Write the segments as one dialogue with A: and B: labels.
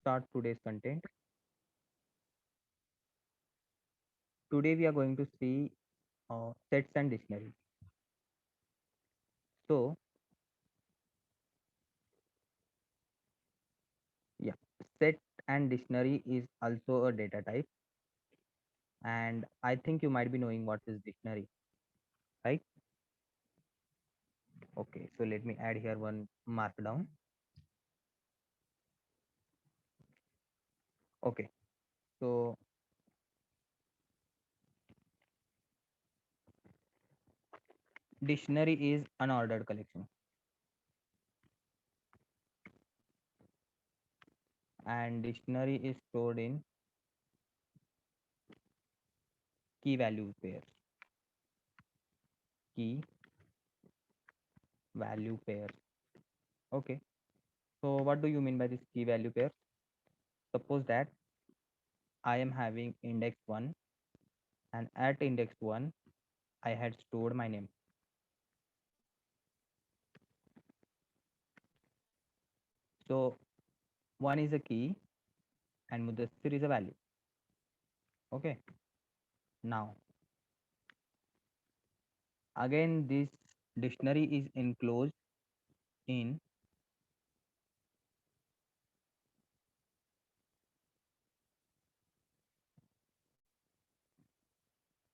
A: start today's content. Today we are going to see sets and dictionaries. So yeah, set and dictionary is also a data type, and I think you might be knowing what is dictionary, right? Okay, so let me add here one markdown. Okay, so dictionary is unordered collection, and dictionary is stored in key value pairs. Key value pairs. Okay, so what do you mean by this key value pair? Suppose that I am having index 1, and at index 1 I had stored my name. So 1 is a key and Mudassir is a value. Okay. Now again this dictionary is enclosed in,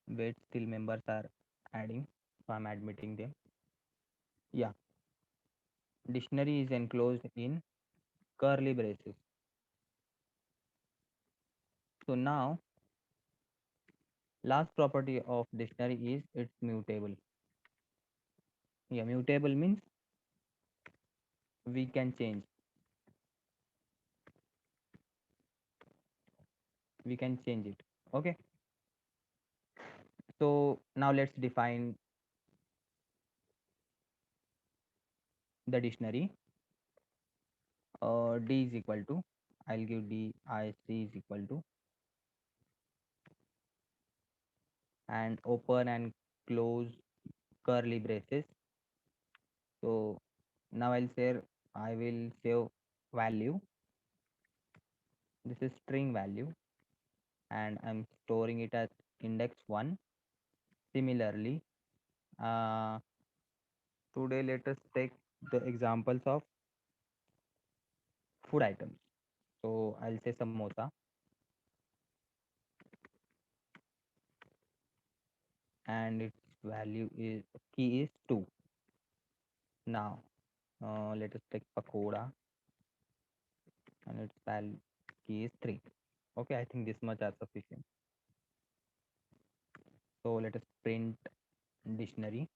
A: wait, still members are adding, so I'm admitting them. Yeah, dictionary is enclosed in curly braces. So now last property of dictionary is it's mutable. Yeah, mutable means we can change. We can change it. Okay. So now let's define the dictionary. D is equal to, I'll give D I C is equal to, and open and close curly braces. So now I will save value. This is string value, and I'm storing it as index 1. Similarly, uh, today let us take the examples of food items. So I'll say samosa, and its value is key is 2. Now let us take pakoda, and its value key is 3. Okay, I think this much are sufficient. So let us print dictionary.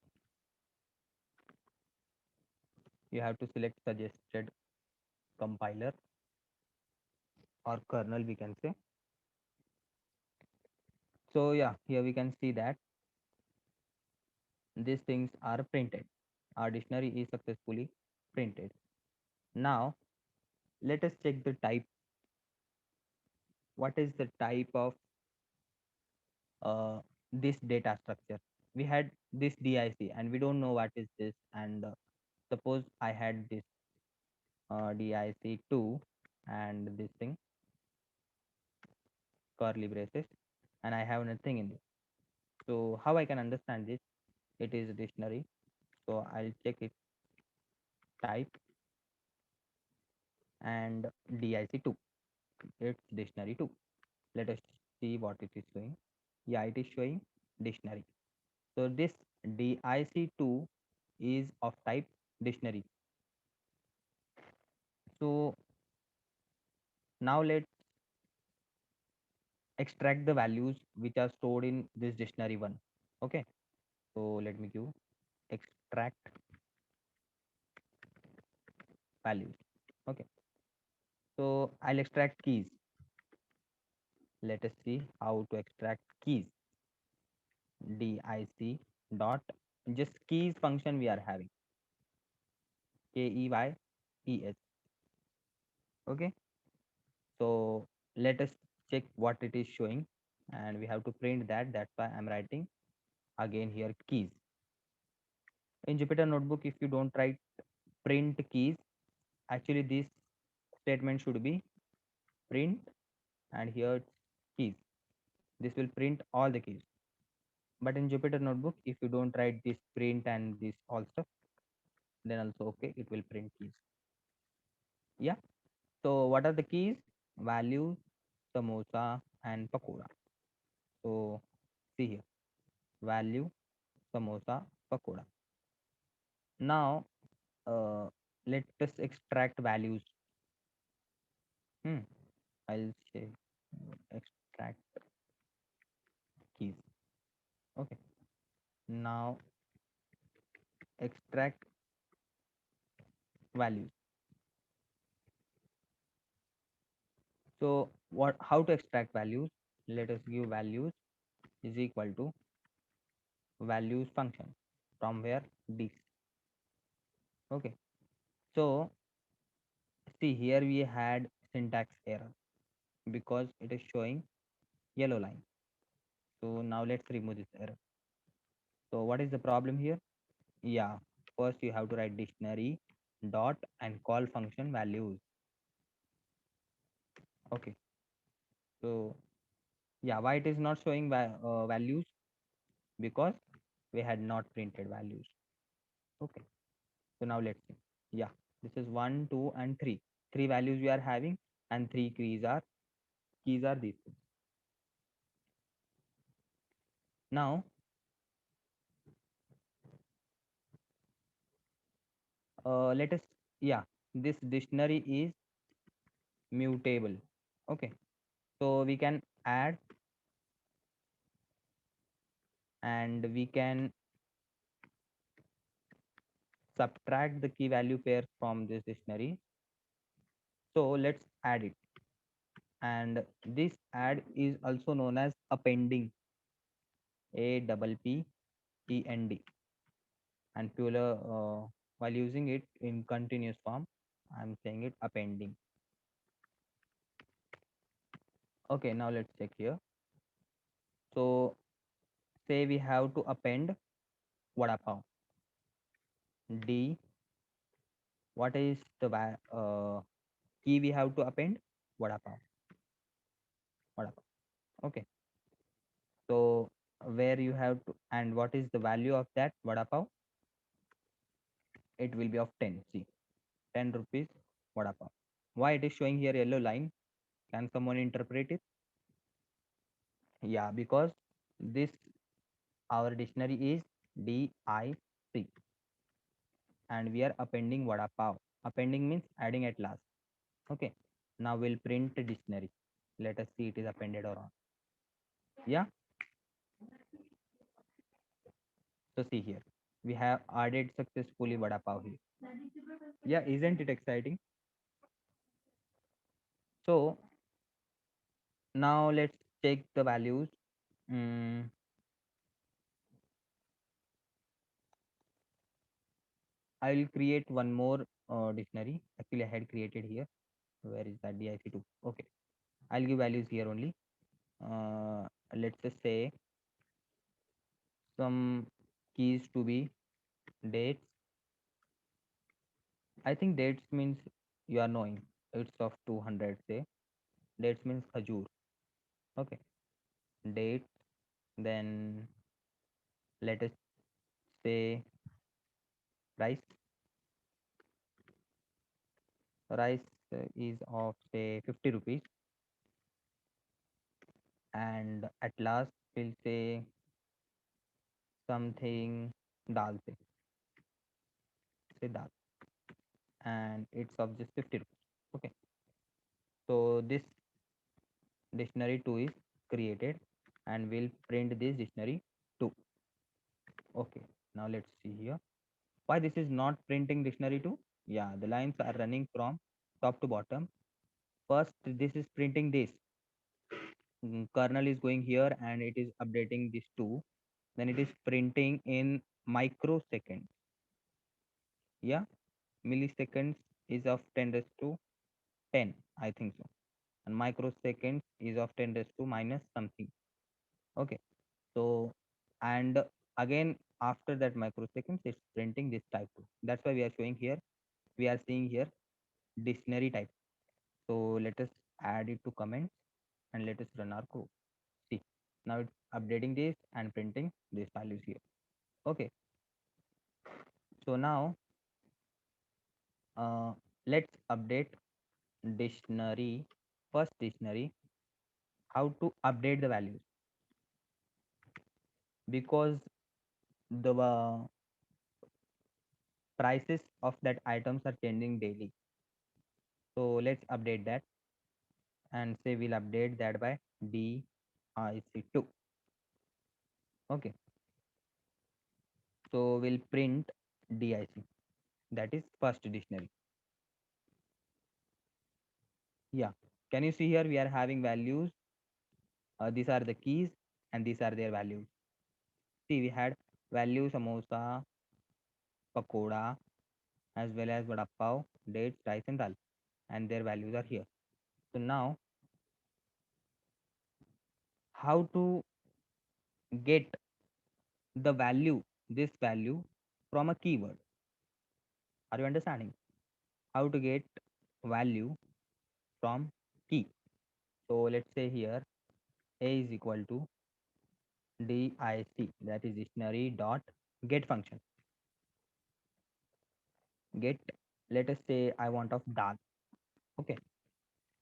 A: You have to select suggested compiler or kernel, we can say. So yeah, here we can see that these things are printed. Our dictionary is successfully printed. Now let us check the type. What is the type of this data structure? We had this DIC and we don't know what is this, and suppose I had this DIC2 and this thing curly braces, and I have nothing in this. So how I can understand this? It is a dictionary. So I'll check it type and DIC2. It's dictionary 2. Let us see what it is showing. Yeah, it is showing dictionary. So this DIC2 is of type dictionary. So now let's extract the values which are stored in this dictionary 1. Okay. So let me give extract values. Okay. So I'll extract keys. Let us see how to extract keys. DIC dot, just keys function we are having, KEYES. Okay. So let us check what it is showing, and we have to print that. That's why I'm writing again here keys. In Jupyter Notebook, if you don't write print keys, actually this statement should be print, and here it's keys. This will print all the keys. But in Jupyter Notebook, if you don't write this print and this all stuff, then also okay, it will print keys. Yeah. So what are the keys? Value, samosa, and pakoda. So see here, value, samosa, pakoda. Now let us extract values. Hmm. I'll say extract keys. Okay. Now extract values. So what? How to extract values? Let us give values is equal to values function from where this. Okay. So see here we had syntax error because it is showing yellow line. So now let's remove this error. So what is the problem here? Yeah, first you have to write dictionary dot and call function values. Okay. So yeah, why it is not showing values? Because we had not printed values. Okay. So now let's see. Yeah, this is 1, 2, and 3. Three values we are having, and three keys are these things. Now let us, yeah, this dictionary is mutable. Okay. So we can add, and we can subtract the key value pair from this dictionary. So let's add it. And this add is also known as appending, APPEND. And Pula, while using it in continuous form, I'm saying it appending. Okay, now let's check here. So say we have to append vada pav. D, what is the key we have to append? Vada pav. Vada pav. Okay. So where you have to, and what is the value of that vada pav? It will be of 10. See, 10 rupees vada pav. Why it is showing here yellow line? Can someone interpret it? Yeah, because this our dictionary is DIC, and we are appending vada pav. Appending means adding at last. Okay. Now we'll print the dictionary. Let us see it is appended or not. Yeah. So see here, we have added successfully vada pav here. Yeah, isn't it exciting? So now let's check the values. Mm, I'll create one more dictionary. Actually, I had created here. Where is that DIC2? Okay, I'll give values here only. Let's just say some keys to be dates. I think dates means you are knowing it's of 200. Say dates means khajur. Okay, date. Then let us say rice. Rice is of say 50 rupees, and at last we'll say something dal, say dal, and it's of just 50 rupees. Okay, so this dictionary 2 is created, and we'll print this dictionary 2. Okay, now let's see here why this is not printing dictionary 2. Yeah, the lines are running from top to bottom. First this is printing this. Kernel is going here and it is updating this 2, then it is printing in microseconds. Yeah, milliseconds is of 10 raised to 10, I think so, and microseconds is of 10 raised to minus something. Okay, so and again after that microseconds it's printing this type 2. That's why we are showing here, we are seeing here dictionary type. So let us add it to comments, and let us run our code. See, now it's updating this and printing these values here. Okay, so now uh, let's update dictionary. First dictionary, how to update the values, because the prices of that items are changing daily. So let's update that and say we'll update that by dic2. Okay, so we'll print dic, that is first dictionary. Yeah, can you see here we are having values. These are the keys and these are their values. See, we had value samosa, pakoda, as well as vada pav, dates, rice, and dal, and their values are here. So now, how to get the value, this value from a keyword? Are you understanding? How to get value from key? So let's say here a is equal to dic, that is dictionary dot get function. Get, let us say I want of dal. Okay,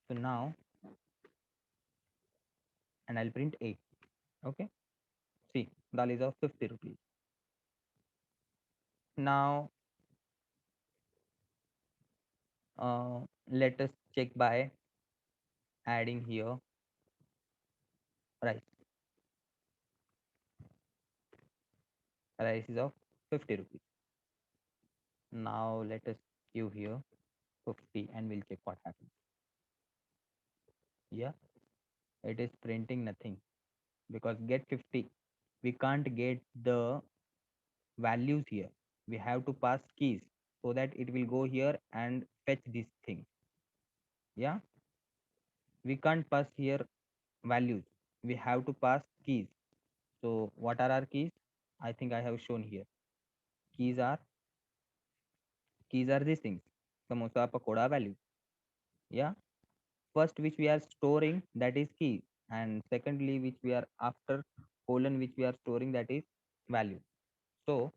A: so now, and I'll print a. Okay, see, dal is of 50 rupees. Now let us check by adding here rice. Rice is of 50 rupees. Now let us give here 50 and we'll check what happens. Yeah, it is printing nothing because get 50. We can't get the values here. We have to pass keys so that it will go here and fetch this thing. Yeah, we can't pass here values. We have to pass keys. So what are our keys? I think I have shown here. Keys are keys are these things. Samosa, pakoda value. Yeah. First which we are storing, that is key, and secondly which we are after colon which we are storing, that is value. So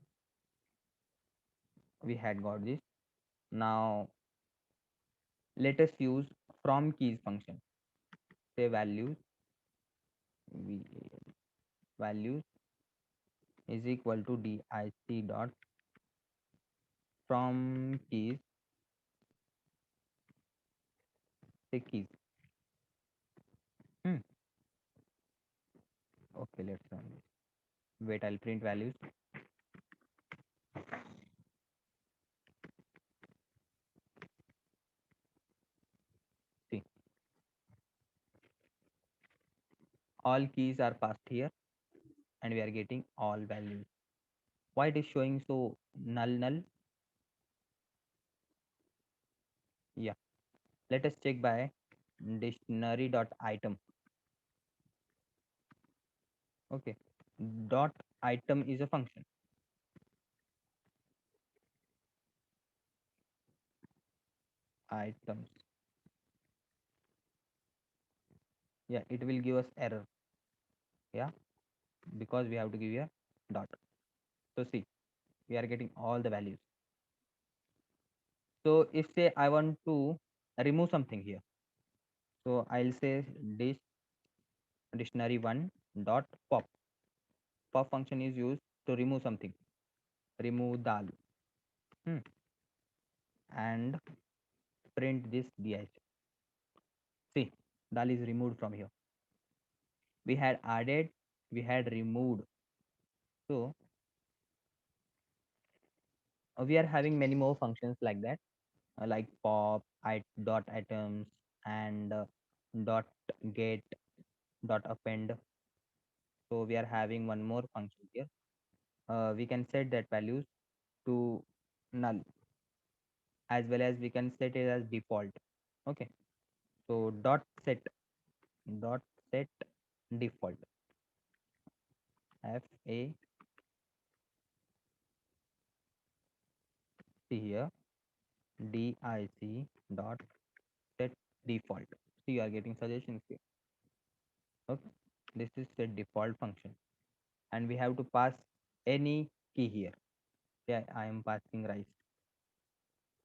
A: we had got this. Now let us use from keys function. Say values, values is equal to dic dot from keys, say keys. Hmm. Okay, let's run this. Wait, I'll print values. See, all keys are passed here and we are getting all values. Why it is showing so null? Yeah, let us check by dictionary dot item. Okay, dot item is a function. Items, yeah, it will give us error. Yeah, because we have to give a dot. So see, we are getting all the values. So if say I want to remove something here, so I'll say dish dictionary one dot pop. Pop function is used to remove something. Remove dal. Hmm. And print this dic. See, dal is removed from here. We had added, we had removed. So we are having many more functions like that, like pop, dot items, and dot get, dot append. So we are having one more function here. We can set that values to null, as well as we can set it as default. Okay, so dot set default, f a, see here, dic dot set default. See, you are getting suggestions here. Okay, this is the default function, and we have to pass any key here. Yeah, I am passing rice.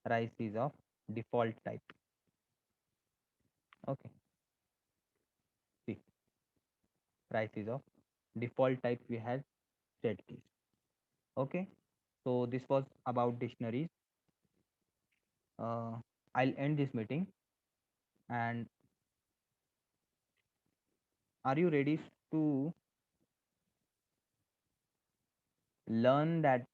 A: Rice is of default type. Okay, see, rice is of default type. We had set keys. Okay, so this was about dictionaries. uh, I'll end this meeting. And are you ready to learn that